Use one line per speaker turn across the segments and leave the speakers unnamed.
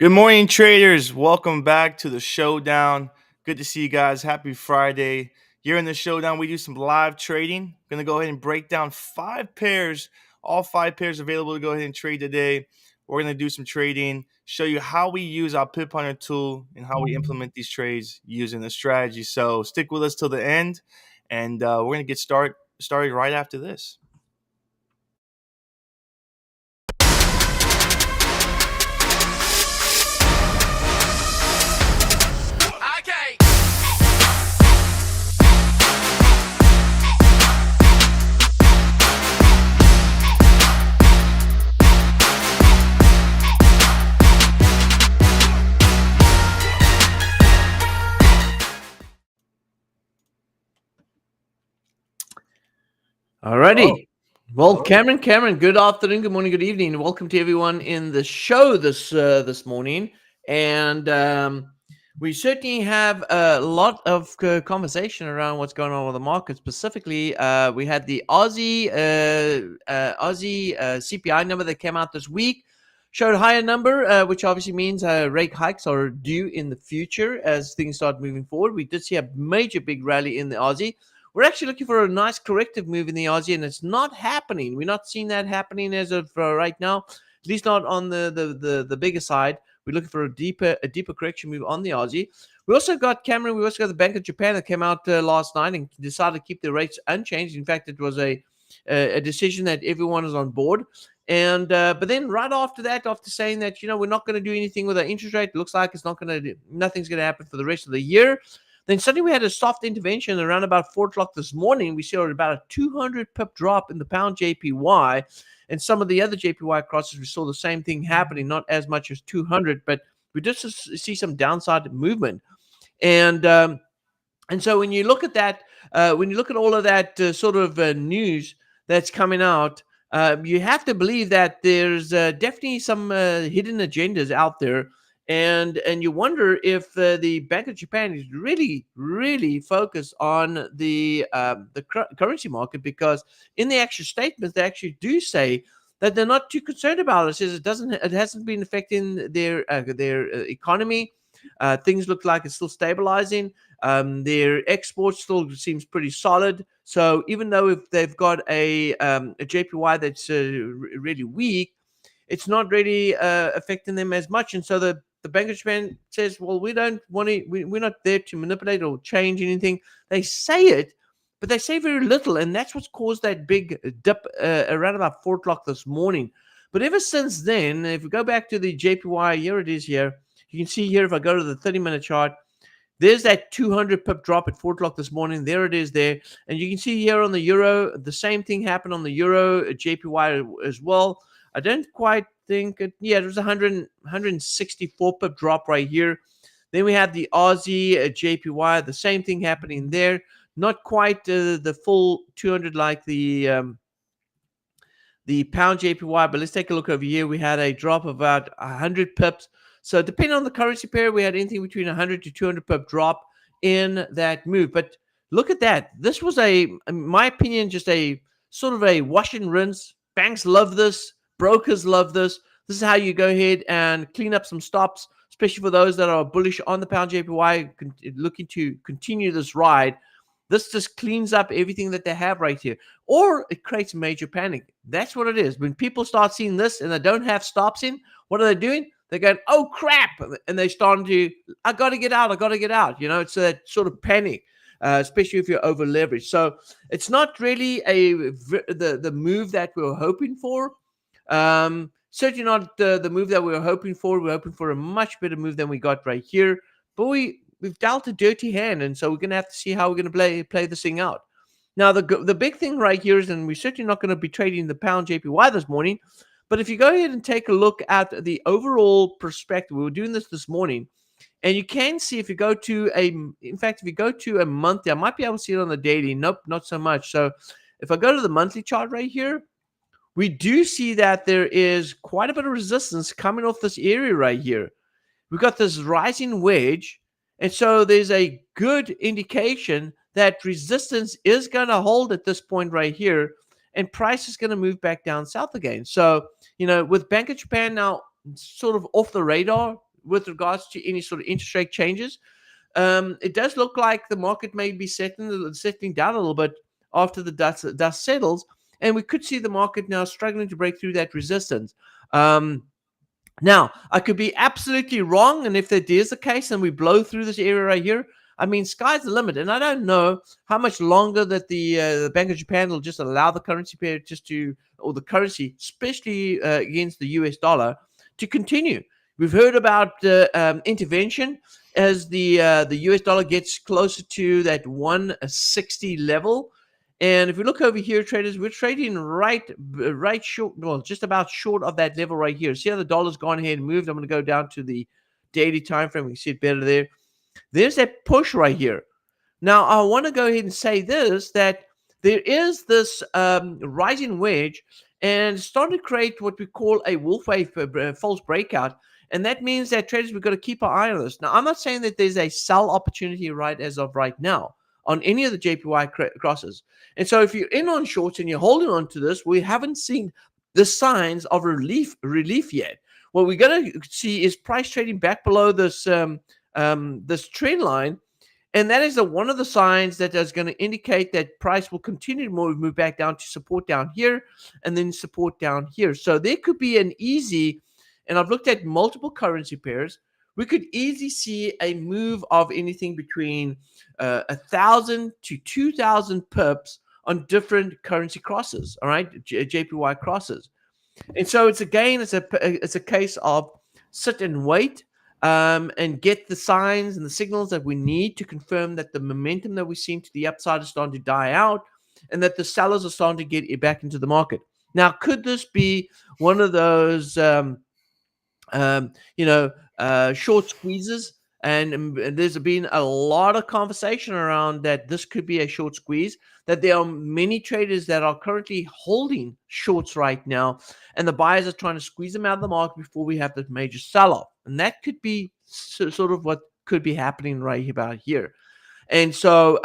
Good morning, traders. Welcome back to the Showdown. Good to see you guys. Happy Friday. Here in the Showdown, we do some live trading. Going to go ahead and break down 5 pairs, all 5 pairs available to go ahead and trade today. We're going to do some trading, show you how we use our Pip Hunter tool and how we implement these trades using the strategy. So stick with us till the end, and we're going to get started right after this.
Alrighty. Well, Cameron, good afternoon, good morning, good evening, and welcome to everyone in the show this morning. And we certainly have a lot of conversation around what's going on with the market. Specifically, we had the Aussie CPI number that came out this week. Showed a higher number, which obviously means rate hikes are due in the future as things start moving forward. We did see a major big rally in the Aussie. We're actually looking for a nice corrective move in the Aussie, and it's not happening. We're not seeing that happening as of right now, at least not on the bigger side. We're looking for a deeper correction move on the Aussie. We also got Cameron. We also got the Bank of Japan that came out last night and decided to keep the rates unchanged. In fact, it was a decision that everyone is on board. And but then right after that, after saying that we're not going to do anything with our interest rate, it looks like nothing's going to happen for the rest of the year. Then suddenly we had a soft intervention around about 4 o'clock this morning. We saw about a 200 pip drop in the pound JPY, and some of the other JPY crosses, we saw the same thing happening, not as much as 200, but we did see some downside movement. And so when you look at that, when you look at all of that sort of news that's coming out, you have to believe that there's definitely some hidden agendas out there. And you wonder if the Bank of Japan is really focused on the currency market, because in the actual statements they actually do say that they're not too concerned about it. It says it hasn't been affecting their economy. Things look like it's still stabilizing. Their exports still seems pretty solid. So even though if they've got a JPY that's really weak, it's not really affecting them as much. And so the Bank of Japan says, well, we don't want to, we're not there to manipulate or change anything. They say it, but they say very little. And that's what's caused that big dip around about 4 o'clock this morning. But ever since then, if we go back to the JPY, here it is here. You can see here, if I go to the 30-minute chart, there's that 200 pip drop at 4 o'clock this morning. There it is there. And you can see here on the euro, the same thing happened on the euro, JPY as well. I don't quite think it. Yeah, it was 164 pip drop right here. Then we have the Aussie JPY, the same thing happening there. Not quite the full 200 like the pound JPY, but let's take a look over here. We had a drop of about 100 pips. So depending on the currency pair, we had anything between 100 to 200 pip drop in that move. But look at that. This was in my opinion, just a sort of a wash and rinse. Banks love this. Brokers love this. This is how you go ahead and clean up some stops, especially for those that are bullish on the pound JPY, looking to continue this ride. This just cleans up everything that they have right here. Or it creates major panic. That's what it is. When people start seeing this and they don't have stops in, what are they doing? They're going, oh, crap. And they're starting to, I got to get out. It's that sort of panic. Especially if you're over leveraged. So it's not really the move that we were hoping for. Certainly not the move that we were hoping for. We're hoping for a much better move than we got right here. But we've dealt a dirty hand, and so we're going to have to see how we're going to play this thing out. Now, the big thing right here is, and we're certainly not going to be trading the pound JPY this morning, but if you go ahead and take a look at the overall perspective, we were doing this morning, and you can see if you go to a monthly, I might be able to see it on the daily. Nope, not so much. So if I go to the monthly chart right here, we do see that there is quite a bit of resistance coming off this area right here. We've got this rising wedge, and so there's a good indication that resistance is going to hold at this point right here, and price is going to move back down south again. So, with Bank of Japan now sort of off the radar, with regards to any sort of interest rate changes. It does look like the market may be settling down a little bit after the dust settles, and we could see the market now struggling to break through that resistance. Now, I could be absolutely wrong, and if that is the case and we blow through this area right here, I mean, sky's the limit. And I don't know how much longer that the Bank of Japan will just allow the currency pair or the currency, especially against the US dollar, to continue. We've heard about intervention as the US dollar gets closer to that 160 level. And if we look over here, traders, we're trading right short, well, just about short of that level right here. See how the dollar's gone ahead and moved? I'm going to go down to the daily time frame. We can see it better there. There's that push right here. Now, I want to go ahead and say this, that there is this rising wedge and starting to create what we call a wolf wave false breakout. And that means that traders, we've got to keep our eye on this. Now, I'm not saying that there's a sell opportunity right as of right now on any of the JPY crosses. And so if you're in on shorts and you're holding on to this, we haven't seen the signs of relief yet. What we're going to see is price trading back below this this trend line, and that is one of the signs that is going to indicate that price will continue to move back down to support down here and then support down here. So there could be an easy, and I've looked at multiple currency pairs, we could easily see a move of anything between 1,000 to 2,000 pips on different currency crosses, all right, JPY crosses. And so it's a case of sit and wait and get the signs and the signals that we need to confirm that the momentum that we've seen to the upside is starting to die out and that the sellers are starting to get back into the market. Now, could this be one of those, short squeezes? And there's been a lot of conversation around that this could be a short squeeze, that there are many traders that are currently holding shorts right now, and the buyers are trying to squeeze them out of the market before we have the major sell-off. And that could be sort of what could be happening right about here. And so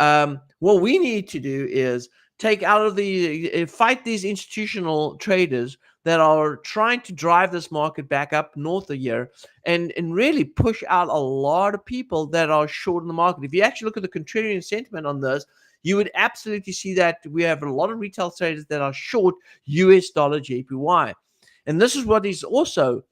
what we need to do is take out of fight these institutional traders that are trying to drive this market back up north a year and really push out a lot of people that are short in the market. If you actually look at the contrarian sentiment on this, you would absolutely see that we have a lot of retail traders that are short US dollar JPY. And this is what is also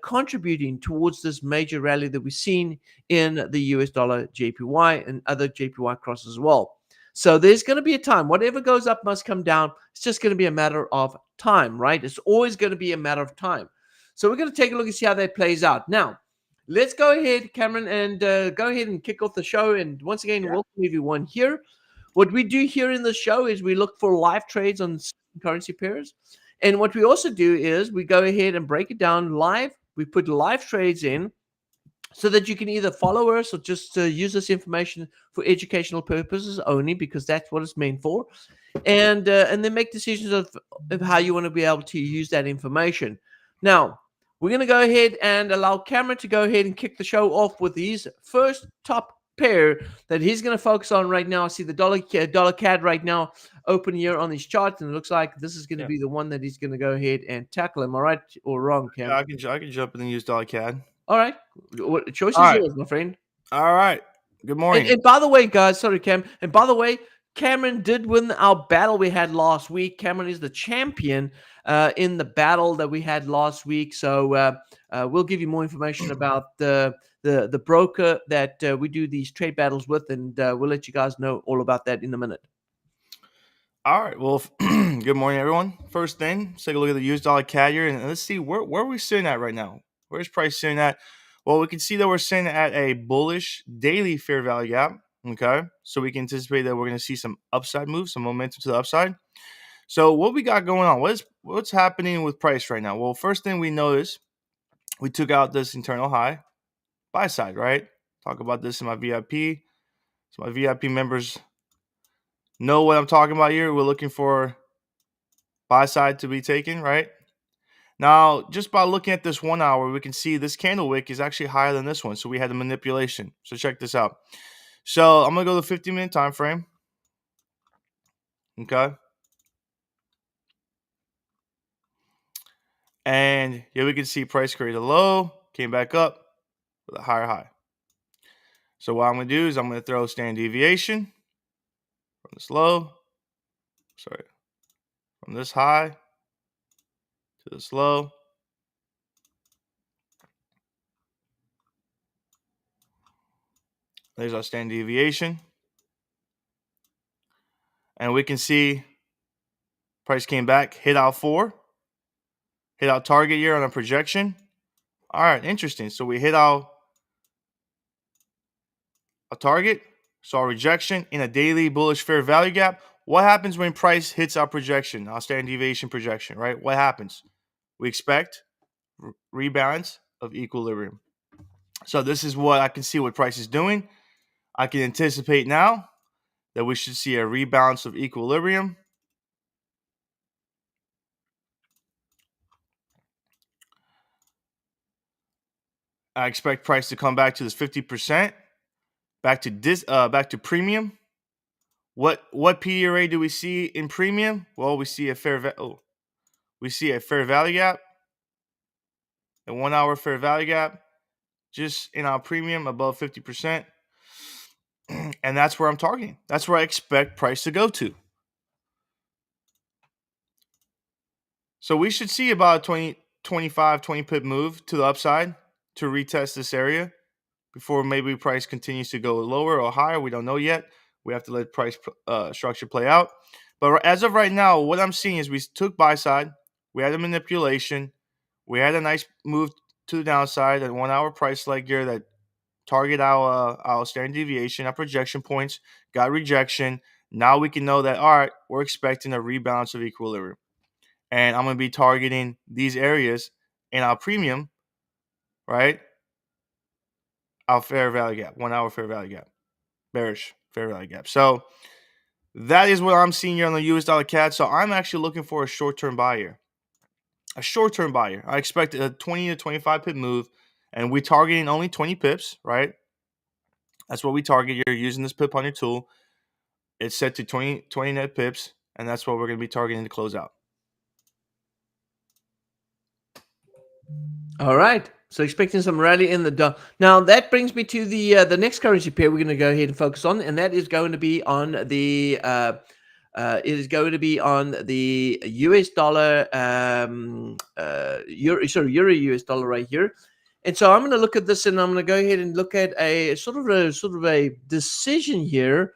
contributing towards this major rally that we've seen in the US dollar JPY and other JPY crosses as well. So there's going to be a time, whatever goes up must come down. It's just going to be a matter of time, right? It's always going to be a matter of time. So we're going to take a look and see how that plays out. Now, let's go ahead, Cameron, and go ahead and kick off the show. And once again, welcome everyone here. What we do here in the show is we look for live trades on currency pairs. And what we also do is we go ahead and break it down live. We put live trades in so that you can either follow us or just use this information for educational purposes only, because that's what it's meant for. And then make decisions of how you want to be able to use that information. Now, we're going to go ahead and allow Cameron to go ahead and kick the show off with his first top pair that he's going to focus on right now. I see the dollar CAD right now open here on these charts, and it looks like this is going to be the one that he's going to go ahead and tackle. Am I right or wrong, Cam?
Yeah, I can jump in and use USDCAD.
All right. What choice is yours, my friend?
All right. Good morning.
And by the way, guys, sorry, Cam. And by the way, Cameron did win our battle we had last week. Cameron is the champion in the battle that we had last week. So we'll give you more information about the broker that we do these trade battles with, and we'll let you guys know all about that in a minute.
All right. Well, good morning, everyone. First thing, let's take a look at the USDCAD here, and let's see where are we sitting at right now. Where's price sitting at? Well, we can see that we're sitting at a bullish daily fair value gap. Okay, so we can anticipate that we're going to see some upside moves, some momentum to the upside. So what we got going on? What's happening with price right now? Well, first thing we notice, we took out this internal high, buy side, right? Talk about this in my VIP. So my VIP members know what I'm talking about here. We're looking for buy side to be taken, right? Now, just by looking at this 1 hour, we can see this candle wick is actually higher than this one. So we had the manipulation. So check this out. So I'm going to go to the 50-minute time frame. Okay. And here we can see price created a low, came back up, with a higher high. So what I'm going to do is I'm going to throw standard deviation from this low, from this high to this low. There's our standard deviation. And we can see price came back, hit out 4, hit out target here on a projection. All right, interesting. So we hit out a target, saw a rejection in a daily bullish fair value gap. What happens when price hits our projection, our standard deviation projection, right? What happens? We expect rebalance of equilibrium. So this is what I can see what price is doing. I can anticipate now that we should see a rebalance of equilibrium. I expect price to come back to this 50%, back to premium. What P array do we see in premium? Well, we see a fair value gap, a 1 hour fair value gap, just in our premium above 50%. And that's where I'm targeting. That's where I expect price to go to. So we should see about a 20 pip move to the upside to retest this area before maybe price continues to go lower or higher. We don't know yet. We have to let price structure play out. But as of right now, what I'm seeing is we took buy side. We had a manipulation. We had a nice move to the downside at 1 hour price leg here that target our standard deviation, our projection points, got rejection. Now we can know that, all right, we're expecting a rebalance of equilibrium. And I'm going to be targeting these areas in our premium, right? Our fair value gap, 1 hour fair value gap, bearish fair value gap. So that is what I'm seeing here on the US dollar CAD. So I'm actually looking for a short-term buyer. A short-term buyer. I expect a 20 to 25 pip move, and we're targeting only 20 pips, right? That's what we target. You're using this Pip Hunter tool. It's set to 20 net pips, and that's what we're going to be targeting to close out.
All right. So expecting some rally in the dollar. Now that brings me to the next currency pair we're going to go ahead and focus on, and that is going to be on the US dollar, Euro US dollar right here. And so I'm going to look at this, and I'm going to go ahead and look at a sort of a decision here,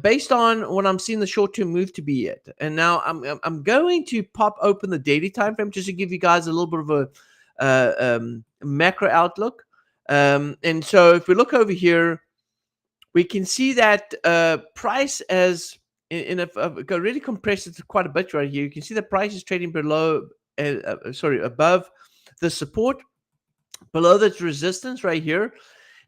based on what I'm seeing the short-term move to be at. And now I'm going to pop open the daily time frame just to give you guys a little bit of a macro outlook. And so if we look over here, we can see that price as really compressed it quite a bit right here. You can see the price is trading above the support, below the resistance right here.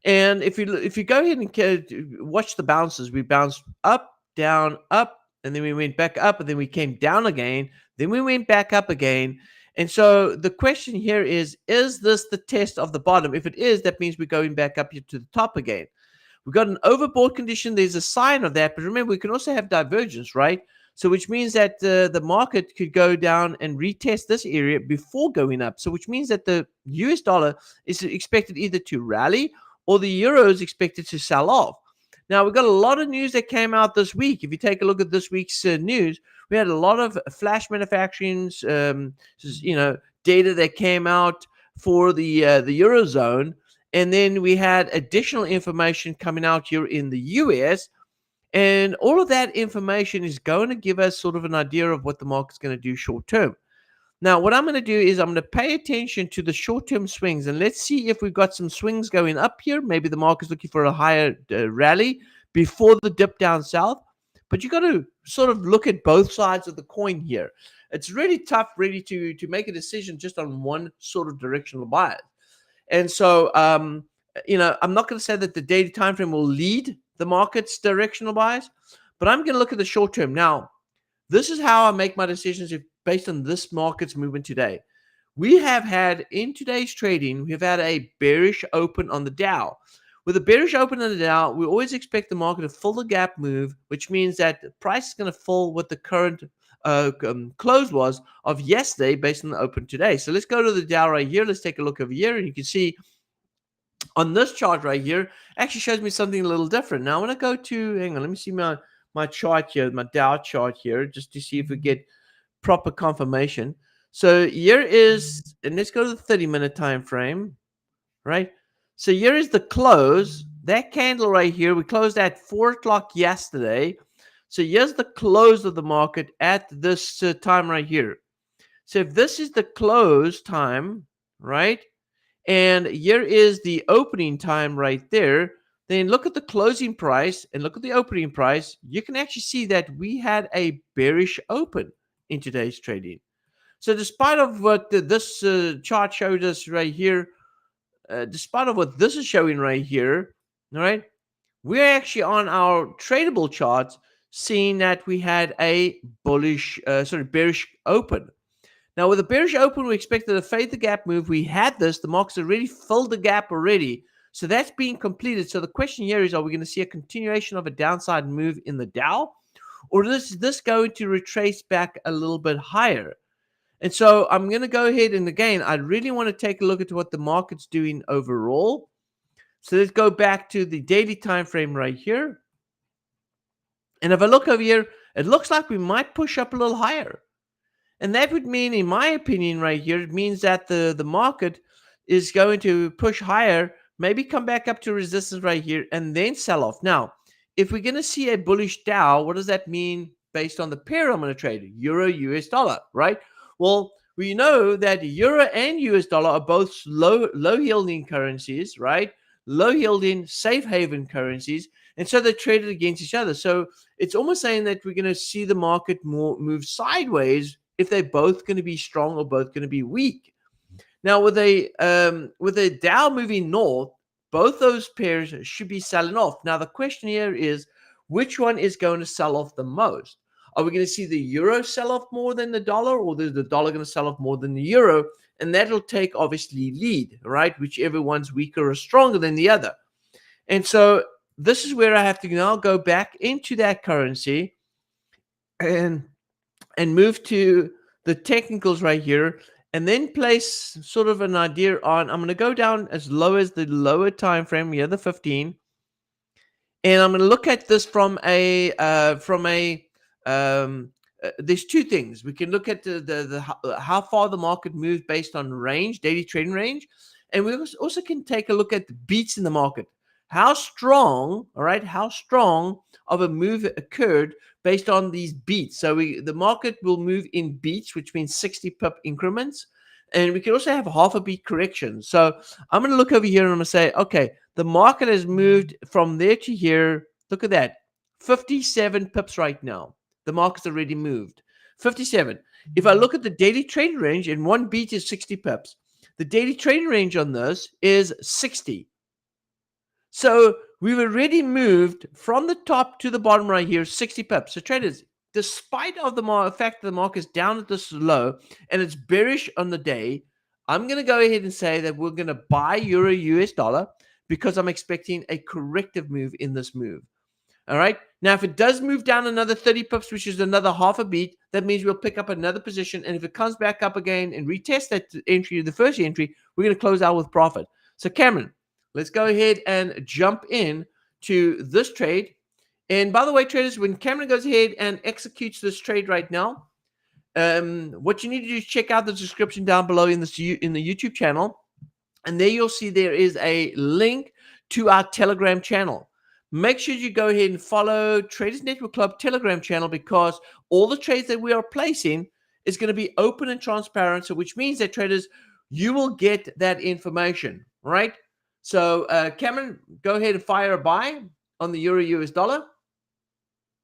And if you go ahead and watch the bounces, we bounced up, down, up, and then we went back up, and then we came down again, then we went back up again. And so the question here is this the test of the bottom? If it is, that means we're going back up here to the top again. We've got an overbought condition. There's a sign of that. But remember, we can also have divergence, right? So which means that the market could go down and retest this area before going up. So which means that the US dollar is expected either to rally or the euro is expected to sell off. Now, we've got a lot of news that came out this week. If you take a look at this week's news, we had a lot of flash manufacturings, data that came out for the Eurozone. And then we had additional information coming out here in the US. And all of that information is going to give us sort of an idea of what the market's going to do short term. Now, what I'm going to do is I'm going to pay attention to the short-term swings, and let's see if we've got some swings going up here. Maybe the market's looking for a higher rally before the dip down south. But you got to sort of look at both sides of the coin here. It's really tough, really, to make a decision just on one sort of directional bias. And so, I'm not going to say that the daily time frame will lead the market's directional bias, but I'm going to look at the short term. Now, this is how I make my decisions based on this market's movement today. We have had, in today's trading, we've had a bearish open on the Dow. With a bearish open on the Dow, we always expect the market to fill the gap move, which means that the price is going to fall what the current close was of yesterday based on the open today. So let's go to the Dow right here. Let's take a look over here, and you can see On this chart right here, actually shows me something a little different. Now, I want to go to, hang on, let me see my chart here, my Dow chart here, just to see if we get proper confirmation. So here is, and let's go to the 30-minute time frame, right? So here is the close. That candle right here, we closed at 4 o'clock yesterday. So here's the close of the market at this time right here. So if this is the close time, right? And here is the opening time right there. Then look at the closing price and look at the opening price. You can actually see that we had a bearish open in today's trading. So despite of what this chart showed us right here, despite of what this is showing right here, all right, we're actually on our tradable charts seeing that we had a bearish open. Now, with a bearish open, we expected a fade the gap move. We had this. The market's already filled the gap already. So that's being completed. So the question here is, are we going to see a continuation of a downside move in the Dow? Or is this going to retrace back a little bit higher? And so I'm going to go ahead and again, I really want to take a look at what the market's doing overall. So let's go back to the daily time frame right here. And if I look over here, it looks like we might push up a little higher. And that would mean, in my opinion, right here, it means that the market is going to push higher, maybe come back up to resistance right here, and then sell off. Now, if we're going to see a bullish Dow, what does that mean based on the pair I'm going to trade? Euro, US dollar, right? Well, we know that Euro and US dollar are both low yielding currencies, right? Low yielding, safe haven currencies. And so they're traded against each other. So it's almost saying that we're going to see the market move sideways if they're both going to be strong or both going to be weak. Now, with a Dow moving north, both those pairs should be selling off. Now, the question here is, which one is going to sell off the most? Are we going to see the euro sell off more than the dollar, or is the dollar going to sell off more than the euro? And that'll take, obviously, lead, right? Whichever one's weaker or stronger than the other. And so this is where I have to now go back into that currency and move to the technicals right here, and then place sort of an idea on. I'm going to go down as low as the lower time frame here, the 15, and I'm going to look at this from a there's two things. We can look at the how far the market moved based on range, daily trading range, and we also can take a look at the beats in the market. How strong, all right, how strong of a move occurred based on these beats. So the market will move in beats, which means 60 pip increments. And we can also have half a beat correction. So I'm going to look over here and I'm going to say, okay, the market has moved from there to here. Look at that, 57 pips right now. The market's already moved 57. If I look at the daily trading range, and one beat is 60 pips, the daily trading range on this is 60. So we've already moved from the top to the bottom right here, 60 pips. So traders, despite of the fact that the market is down at this low and it's bearish on the day, I'm going to go ahead and say that we're going to buy Euro US dollar because I'm expecting a corrective move in this move. All right. Now, if it does move down another 30 pips, which is another half a beat, that means we'll pick up another position. And if it comes back up again and retest that entry, the first entry, we're going to close out with profit. So Cameron, let's go ahead and jump in to this trade. And by the way, traders, when Cameron goes ahead and executes this trade right now, what you need to do is check out the description down below in the YouTube channel. And there you'll see there is a link to our Telegram channel. Make sure you go ahead and follow Traders Network Club Telegram channel, because all the trades that we are placing is going to be open and transparent. So which means that traders, you will get that information, right? So Cameron, go ahead and fire a buy on the Euro US dollar.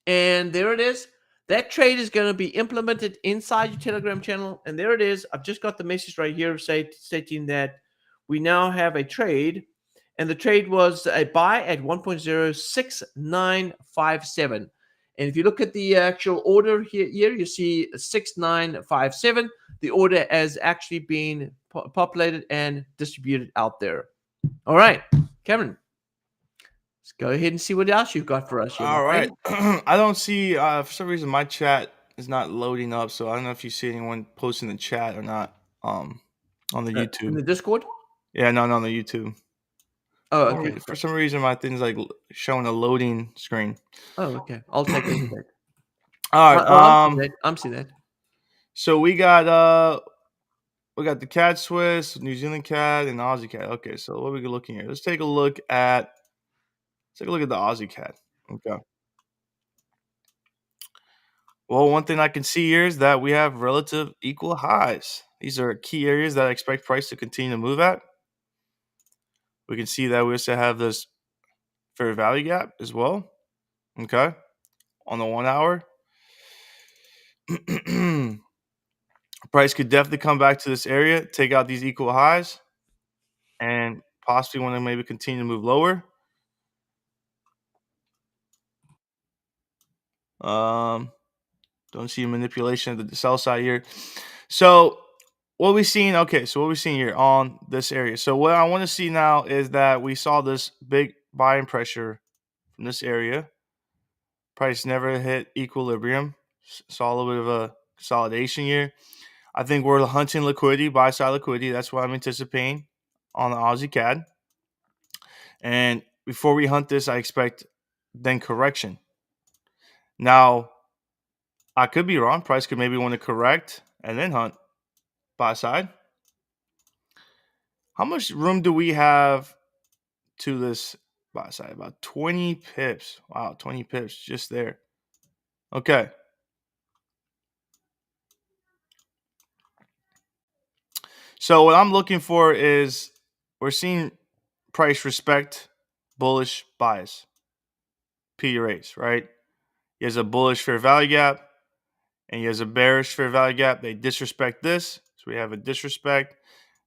And there it is. That trade is going to be implemented inside your Telegram channel. And there it is. I've just got the message right here stating that we now have a trade. And the trade was a buy at 1.06957. And if you look at the actual order here, you see 6957. The order has actually been populated and distributed out there. All right, Cameron, let's go ahead and see what else you've got for us here.
All right. I don't see, for some reason, my chat is not loading up. So I don't know if you see anyone posting the chat or not on the YouTube.
In the Discord?
Yeah, no, on the YouTube.
Oh, okay.
For some reason, my thing's like showing a loading screen.
Oh, okay. I'll take a look at that.
All right.
I'm seeing that. I'm seeing that.
So we got the CAD Swiss, New Zealand CAD, and Aussie CAD. Okay, so what are we looking at? Let's take a look at the Aussie CAD. Okay. Well, one thing I can see here is that we have relative equal highs. These are key areas that I expect price to continue to move at. We can see that we also have this fair value gap as well. Okay. On the 1 hour. Price could definitely come back to this area, take out these equal highs, and possibly want to maybe continue to move lower. Don't see manipulation of the sell side here. So what we seeing? Okay, so what we seeing here on this area. So what I want to see now is that we saw this big buying pressure from this area. Price never hit equilibrium. Saw a little bit of a consolidation here. I think we're hunting liquidity, buy side liquidity. That's what I'm anticipating on the Aussie CAD. And before we hunt this, I expect then correction. Now, I could be wrong. Price could maybe want to correct and then hunt buy side. How much room do we have to this buy side? About 20 pips. Wow, 20 pips just there. Okay. So what I'm looking for is we're seeing price respect bullish bias. PUAs, right? He has a bullish fair value gap and he has a bearish fair value gap. They disrespect this. So we have a disrespect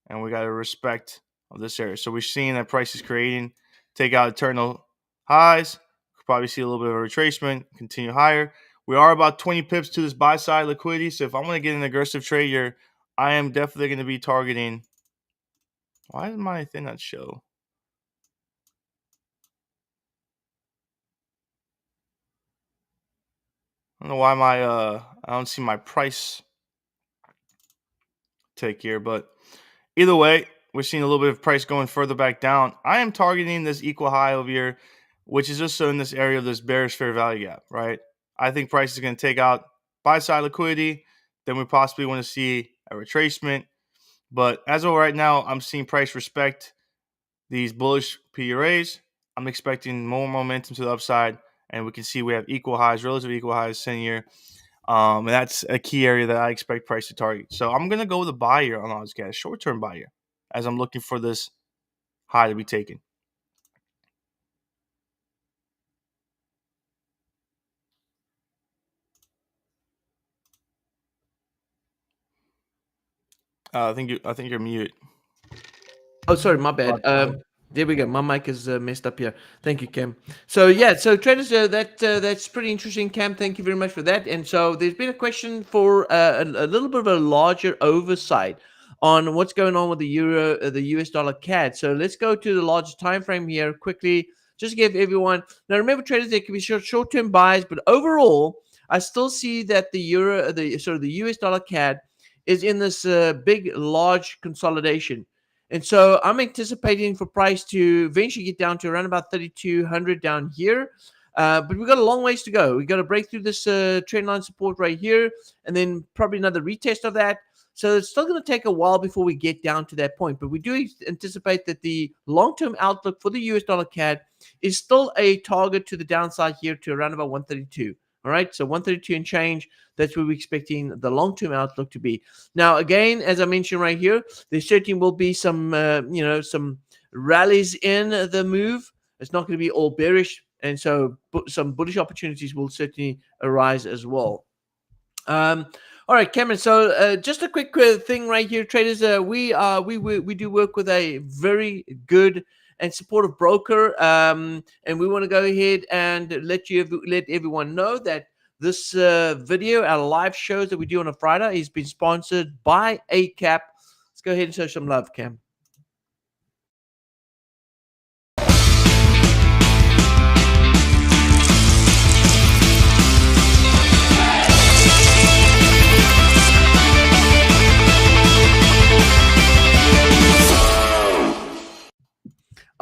and we got a respect of this area. So we're seeing that price is creating, take out eternal highs. Could probably see a little bit of a retracement, continue higher. We are about 20 pips to this buy side liquidity. So if I'm going to get an aggressive trade here, I am definitely going to be targeting. Why did my thing not show? I don't know why I don't see my price take here, but either way, we're seeing a little bit of price going further back down. I am targeting this equal high over here, which is just in this area of this bearish fair value gap, right? I think price is going to take out buy side liquidity. Then we possibly want to see a retracement. But as of right now, I'm seeing price respect these bullish PUAs. I'm expecting more momentum to the upside, and we can see we have equal highs, relative equal highs sitting here. And that's a key area that I expect price to target. So I'm going to go with a buy here on AUDCAD, short-term buy here, as I'm looking for this high to be taken. I think you're muted.
Oh, sorry, my bad. There we go. My mic is messed up here. Thank you, Cam. So yeah, so traders, that's pretty interesting, Cam. Thank you very much for that. And so there's been a question for a little bit of a larger oversight on what's going on with the euro, the US dollar CAD. So let's go to the larger time frame here quickly. Just give everyone now. Remember, traders, there can be short-term buys, but overall, I still see that the euro, the US dollar CAD is in this big, large consolidation. And so I'm anticipating for price to eventually get down to around about 3,200 down here. But we've got a long ways to go. We've got to break through this trend line support right here, and then probably another retest of that. So it's still going to take a while before we get down to that point. But we do anticipate that the long-term outlook for the US dollar CAD is still a target to the downside here to around about 132. All right, so 132 and change, that's where we're expecting the long-term outlook to be. Now, again, as I mentioned right here, there certainly will be some, some rallies in the move. It's not going to be all bearish, and so some bullish opportunities will certainly arise as well. All right, Cameron. So just a quick thing right here, traders. We do work with a very good and supportive broker, and we want to go ahead and let everyone know that this video, our live shows that we do on a Friday, has been sponsored by ACAP. Let's go ahead and show some love, Cam.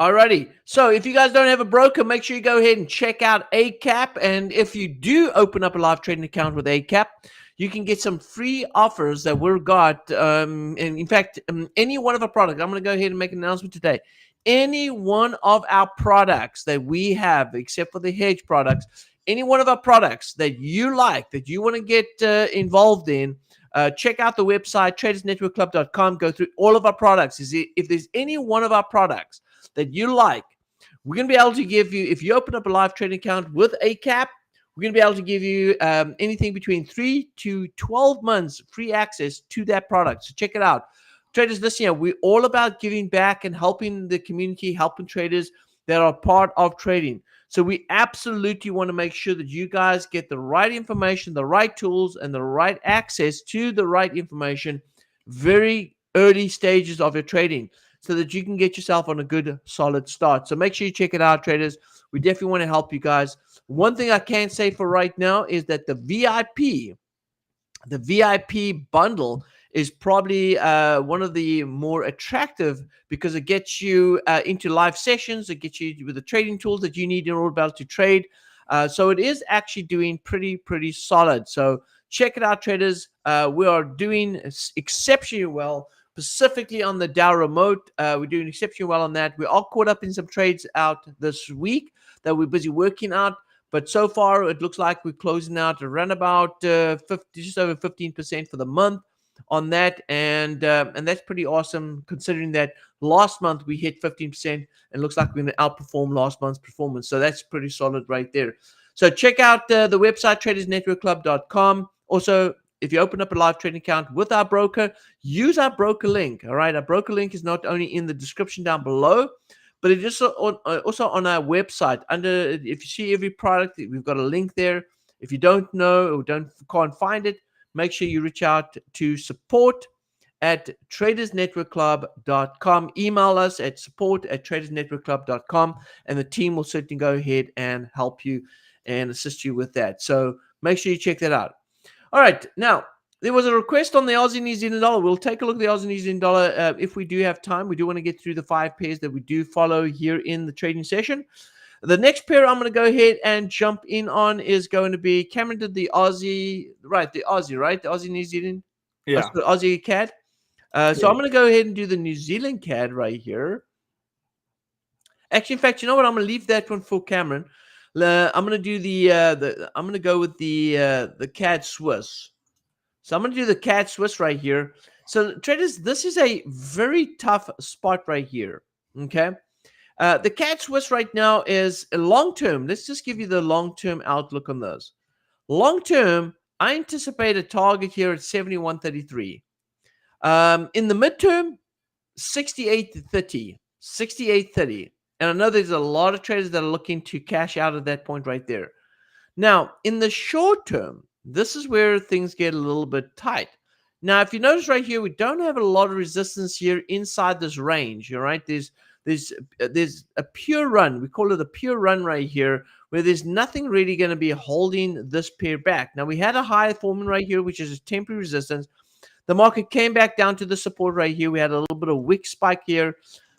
Alrighty. So if you guys don't have a broker, make sure you go ahead and check out ACAP. And if you do open up a live trading account with ACAP, you can get some free offers that we've got. And in fact, any one of our products, I'm going to go ahead and make an announcement today. Any one of our products that we have, except for the hedge products, any one of our products that you like, that you want to get involved in, check out the website, TradersNetworkClub.com. Go through all of our products. If there's any one of our products that you like, we're going to be able to give you, if you open up a live trading account with ACAP, we're going to be able to give you anything between 3 to 12 months free access to that product. So check it out. Traders, this year, we're all about giving back and helping the community, helping traders that are part of trading. So we absolutely want to make sure that you guys get the right information, the right tools, and the right access to the right information very early stages of your trading so that you can get yourself on a good, solid start. So make sure you check it out, traders. We definitely want to help you guys. One thing I can say for right now is that the VIP bundle is probably one of the more attractive because it gets you into live sessions. It gets you with the trading tools that you need in order to trade. So it is actually doing pretty solid. So check it out, traders. We are doing exceptionally well, specifically on the Dow Remote. We're doing exceptionally well on that. We're all caught up in some trades out this week that we're busy working out. But so far, it looks like we're closing out around about just over 15% for the month on that, and that's pretty awesome considering that last month we hit 15%, and looks like we're going to outperform last month's performance. So that's pretty solid right there. So check out the website TradersNetworkClub.com. Also, if you open up a live trading account with our broker, use our broker link. All right, our broker link is not only in the description down below, but it is also on our website. If you see every product, we've got a link there. If you don't know or can't find it, make sure you reach out to support@TradersNetworkClub.com. Email us at support@TradersNetworkClub.com, and the team will certainly go ahead and help you and assist you with that. So make sure you check that out. All right, now, there was a request on the Aussie New Zealand dollar. We'll take a look at the Aussie New Zealand dollar if we do have time. We do want to get through the 5 pairs that we do follow here in the trading session. The next pair I'm going to go ahead and jump in on is going to be, Cameron did the Aussie, right? The Aussie New Zealand,
Yeah.
Aussie CAD. So I'm going to go ahead and do the New Zealand CAD right here. Actually, in fact, you know what? I'm going to leave that one for Cameron. I'm going to do I'm going to go with the CAD Swiss. So I'm going to do the CAD Swiss right here. So traders, this is a very tough spot right here. Okay. The CAD Swiss right now is a long-term. Let's just give you the long-term outlook on those. Long-term, I anticipate a target here at 71.33. In the midterm, 68.30. 68.30. And I know there's a lot of traders that are looking to cash out at that point right there. Now, in the short term, this is where things get a little bit tight. Now, if you notice right here, we don't have a lot of resistance here inside this range. All right, there's a pure run. We call it a pure run right here, where there's nothing really going to be holding this pair back. Now, we had a high forming right here, which is a temporary resistance. The market came back down to the support right here. We had a little bit of wick spike here,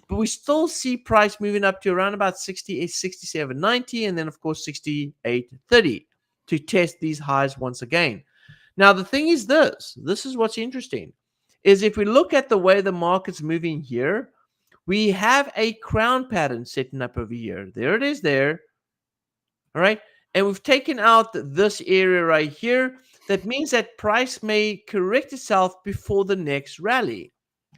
but we still see price moving up to around about 68, 67.90, and then of course 68.30 to test these highs once again. Now the thing is this is what's interesting, is if we look at the way the market's moving here, we have a crown pattern setting up over here. There it is there. All right. And we've taken out this area right here. That means that price may correct itself before the next rally.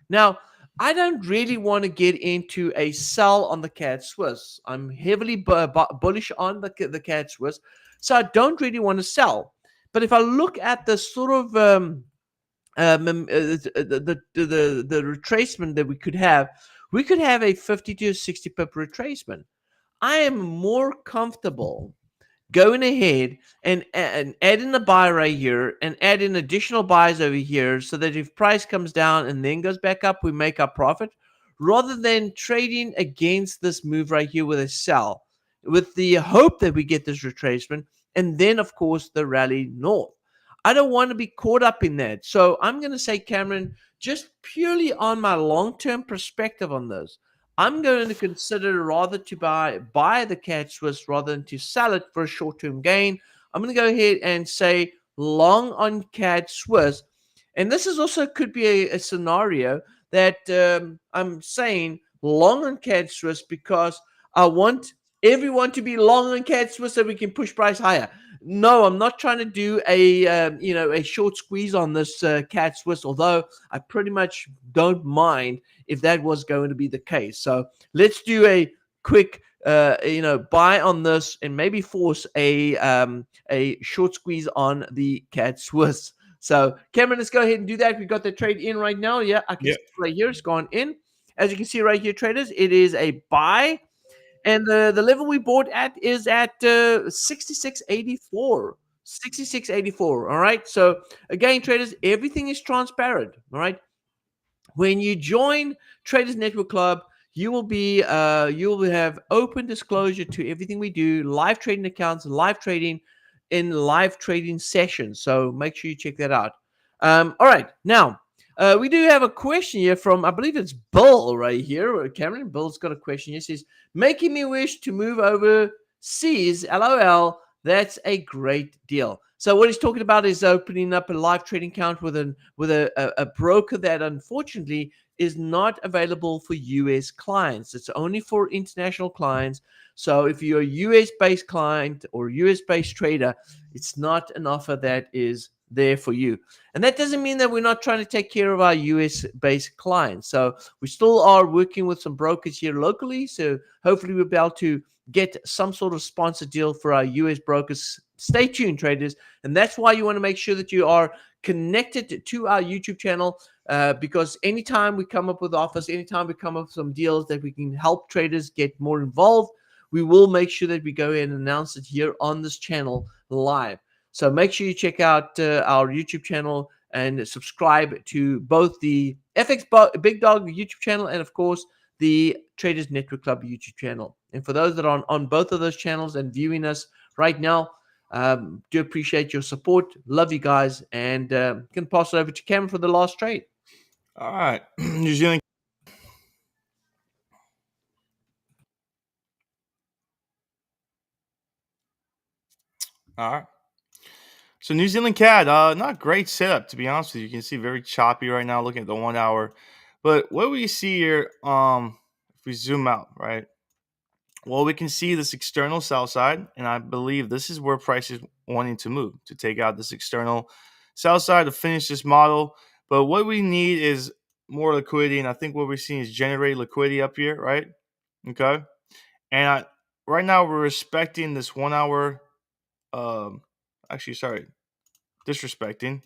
Now, I don't really want to get into a sell on the CAD Swiss. I'm heavily bullish on the CAD Swiss, so I don't really want to sell. But if I look at the sort of the retracement that we could have a 50 to 60 pip retracement. I am more comfortable going ahead and add in a buy right here and add in additional buys over here so that if price comes down and then goes back up, we make our profit, rather than trading against this move right here with a sell, with the hope that we get this retracement and then, of course, the rally north. I don't want to be caught up in that. So I'm going to say, Cameron, just purely on my long-term perspective on this, I'm going to consider rather to buy the CAD Swiss rather than to sell it for a short-term gain. I'm going to go ahead and say long on CAD Swiss. And this is also could be a scenario that I'm saying long on CAD Swiss because I want everyone to be long on CAD Swiss so we can push price higher. No, I'm not trying to do a short squeeze on this CAD Swiss, although I pretty much don't mind if that was going to be the case. So let's do a quick buy on this and maybe force a short squeeze on the CAD Swiss. So Cameron, let's go ahead and do that. We got the trade in right now. Yeah, I can
Yep.
see it right here. It's gone in. As you can see right here, traders, it is a buy. And the level we bought at is at 66.84. 66.84. All right. So again, traders, everything is transparent. All right. When you join Traders Network Club, you will have open disclosure to everything we do, live trading accounts, live trading in live trading sessions. So make sure you check that out. All right, now we do have a question here from I believe it's Bill right here. Cameron, Bill's got a question. He says, "Making me wish to move overseas." LOL. That's a great deal. So what he's talking about is opening up a live trading account with a broker that unfortunately is not available for US clients. It's only for international clients. So if you're a US based client or US based trader, it's not an offer that is there for you. And that doesn't mean that we're not trying to take care of our US based clients. So we still are working with some brokers here locally. So hopefully we'll be able to get some sort of sponsor deal for our US brokers. Stay tuned, traders. And that's why you want to make sure that you are connected to our YouTube channel because anytime we come up with offers, anytime we come up with some deals that we can help traders get more involved, we will make sure that we go ahead and announce it here on this channel live. So make sure you check out our YouTube channel and subscribe to both the FxBigDog YouTube channel and, of course, the Traders Network Club YouTube channel. And for those that are on both of those channels and viewing us right now, do appreciate your support. Love you guys. And can pass it over to Cameron for the last trade.
All right. New Zealand. All right. So New Zealand CAD, not great setup to be honest with you. You can see very choppy right now looking at the 1 hour. But what we see here, if we zoom out, right? Well, we can see this external sell side, and I believe this is where price is wanting to move to take out this external sell side to finish this model. But what we need is more liquidity, and I think what we're seeing is generate liquidity up here, right? Okay, and right now we're respecting this 1 hour. Actually, sorry, disrespecting.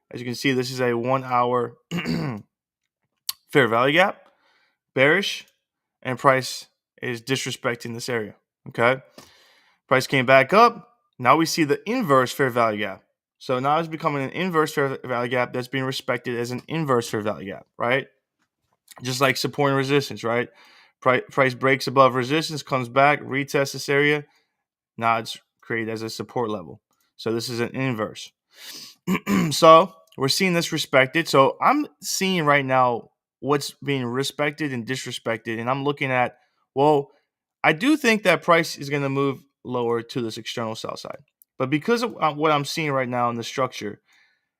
As you can see, this is a 1 hour fair value gap, bearish, and price is disrespecting this area. Okay. Price came back up. Now we see the inverse fair value gap. So now it's becoming an inverse fair value gap that's being respected as an inverse fair value gap, right? Just like support and resistance, right? Price breaks above resistance, comes back, retests this area. Now it's created as a support level. So this is an inverse. So we're seeing this respected. So I'm seeing right now what's being respected and disrespected. And I'm looking at, well, I do think that price is going to move lower to this external sell side. But because of what I'm seeing right now in the structure,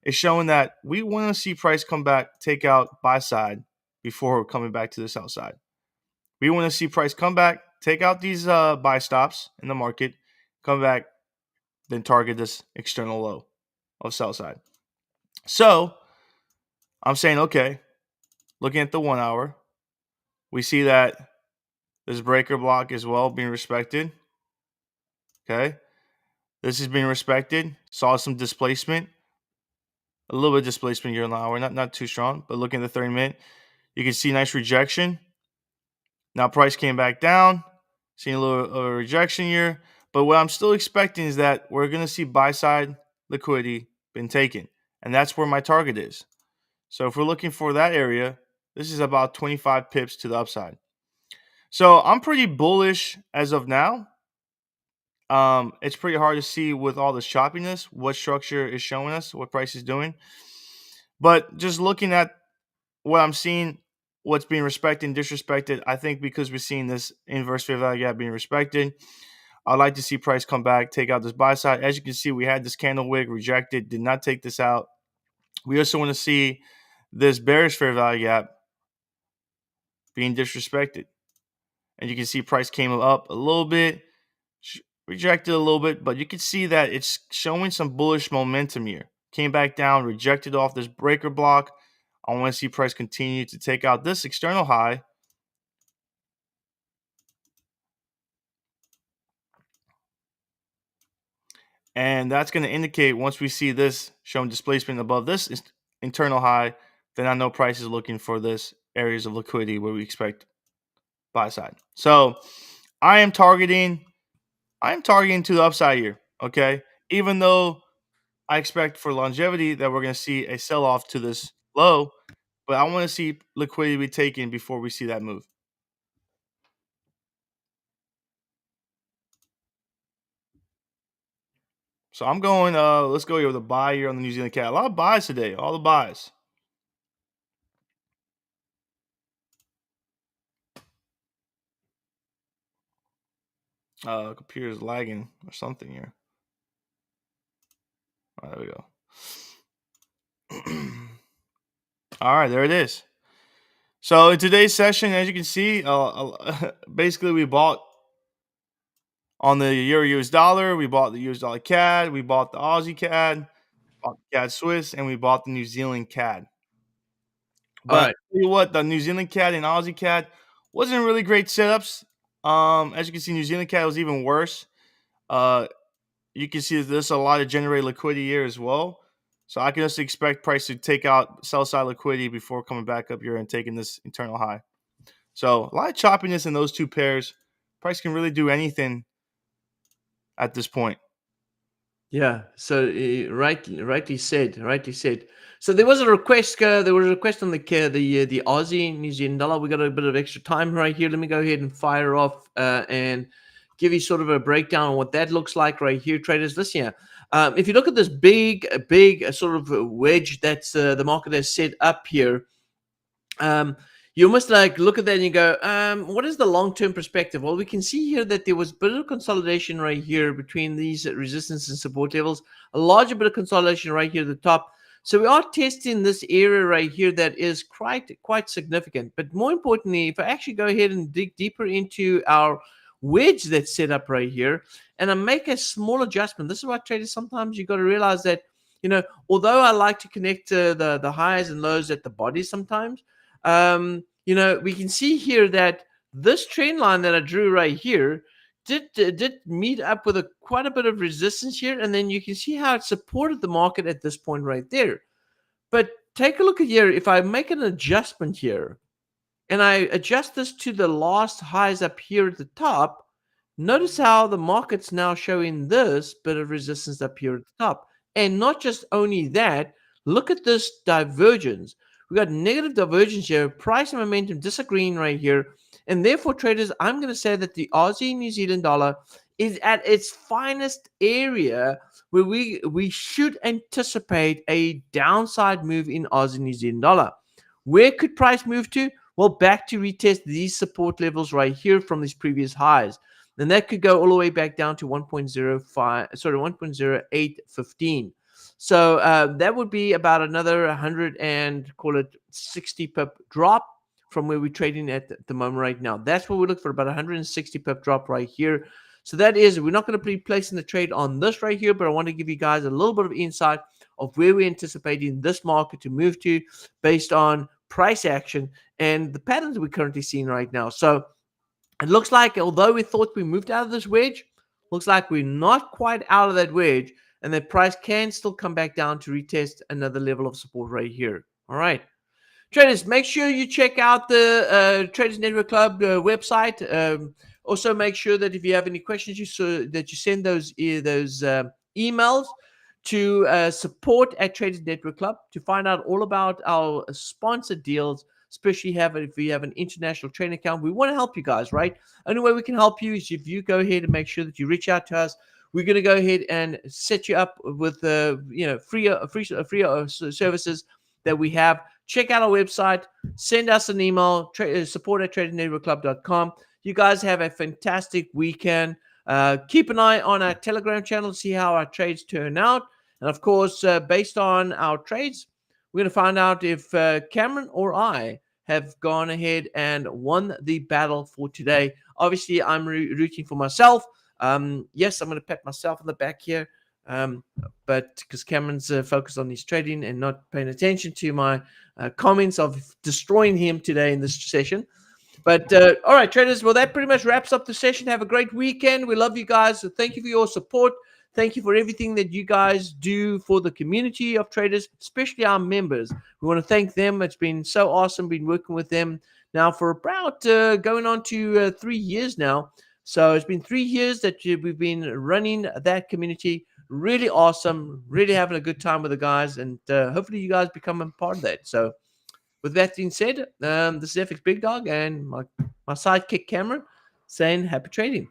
it's showing that we want to see price come back, take out buy side before coming back to the sell side. We want to see price come back, take out these buy stops in the market, come back, then target this external low of sell side. So I'm saying, okay, looking at the 1 hour, we see that this breaker block as well being respected. Okay. This is being respected. Saw some displacement. A little bit of displacement here on the hour. Not too strong. But looking at the 30-minute, you can see nice rejection. Now price came back down. Seeing a little rejection here. But what I'm still expecting is that we're going to see buy side liquidity been taken. And that's where my target is. So if we're looking for that area, this is about 25 pips to the upside. So I'm pretty bullish as of now. It's pretty hard to see with all this choppiness what structure is showing us, what price is doing. But just looking at what I'm seeing, what's being respected and disrespected. I think because we're seeing this inverse fair value gap being respected, I'd like to see price come back, take out this buy side. As you can see, we had this candle wick rejected, did not take this out. We also want to see this bearish fair value gap being disrespected. And you can see price came up a little bit, rejected a little bit, but you can see that it's showing some bullish momentum here. Came back down, rejected off this breaker block. I want to see price continue to take out this external high. And that's going to indicate once we see this showing displacement above this internal high, then I know price is looking for this areas of liquidity where we expect buy side. So I am targeting to the upside here. Okay. Even though I expect for longevity that we're going to see a sell off to this low, but I want to see liquidity be taken before we see that move. So I'm going, let's go here with a buy here on the New Zealand CAD. A lot of buys today, all the buys. Computer is lagging or something here. There we go. All right, there it is. So in today's session, as you can see, basically we bought on the Euro US dollar, we bought the US dollar CAD, we bought the Aussie CAD, bought the CAD Swiss, and we bought the New Zealand CAD.
All
But
right.
tell you what, the New Zealand CAD and Aussie CAD wasn't really great setups. As you can see, New Zealand CAD was even worse. You can see there's a lot of generated liquidity here as well. So I can just expect price to take out sell side liquidity before coming back up here and taking this internal high. So a lot of choppiness in those two pairs. Price can really do anything at this point.
Yeah. So rightly said. Rightly said. So there was a request. There was a request on the the Aussie New Zealand dollar. We got a bit of extra time right here. Let me go ahead and fire off and give you sort of a breakdown on what that looks like right here, traders. Listen here. If you look at this big sort of wedge that's the market has set up here, you almost like look at that and you go, what is the long-term perspective? Well, we can see here that there was a bit of consolidation right here between these resistance and support levels, a larger bit of consolidation right here at the top. So we are testing this area right here that is quite significant. But more importantly, if I actually go ahead and dig deeper into our wedge that's set up right here, and I make a small adjustment, this is why traders sometimes you got to realize that, although I like to connect the highs and lows at the body sometimes, we can see here that this trend line that I drew right here did meet up with quite a bit of resistance here, and then you can see how it supported the market at this point right there. But take a look at here. If I make an adjustment here, and I adjust this to the last highs up here at the top, notice how the market's now showing this bit of resistance up here at the top. And not just only that, look at this divergence. We got negative divergence here, price and momentum disagreeing right here. And therefore, traders, I'm going to say that the Aussie New Zealand dollar is at its finest area where we should anticipate a downside move in Aussie New Zealand dollar. Where could price move to? Well, back to retest these support levels right here from these previous highs. And that could go all the way back down to 1.0815. So that would be about another 100 and call it 60 pip drop from where we're trading at the moment right now. That's what we look for, about 160 pip drop right here. So that is, we're not going to be placing the trade on this right here, but I want to give you guys a little bit of insight of where we're anticipating this market to move to based on price action and the patterns we're currently seeing right now. So it looks like, although we thought we moved out of this wedge, looks like we're not quite out of that wedge, and that price can still come back down to retest another level of support right here. All right. Traders, make sure you check out the Traders Network Club website. Also, make sure that if you have any questions, you send those emails to support@Traders Network Club to find out all about our sponsored deals. Especially if you have an international trading account, we want to help you guys, right? Only way we can help you is if you go ahead and make sure that you reach out to us. We're going to go ahead and set you up with free services that we have check out our website, send us an email, support@TradingNetworkClub.com. You guys have a fantastic weekend. Keep an eye on our Telegram channel to see how our trades turn out. And of course, based on our trades, we're going to find out if Cameron or I have gone ahead and won the battle for today. Obviously, I'm rooting for myself. Yes, I'm going to pat myself on the back here. But because Cameron's focused on his trading and not paying attention to my comments of destroying him today in this session. But all right, traders, well, that pretty much wraps up the session. Have a great weekend. We love you guys. So thank you for your support. Thank you for everything that you guys do for the community of traders, especially our members. We want to thank them. It's been so awesome being working with them now for about going on to 3 years now. So it's been 3 years that we've been running that community. Really awesome. Really having a good time with the guys. And hopefully you guys become a part of that. So with that being said, this is FxBigDog and my sidekick Cameron saying happy trading.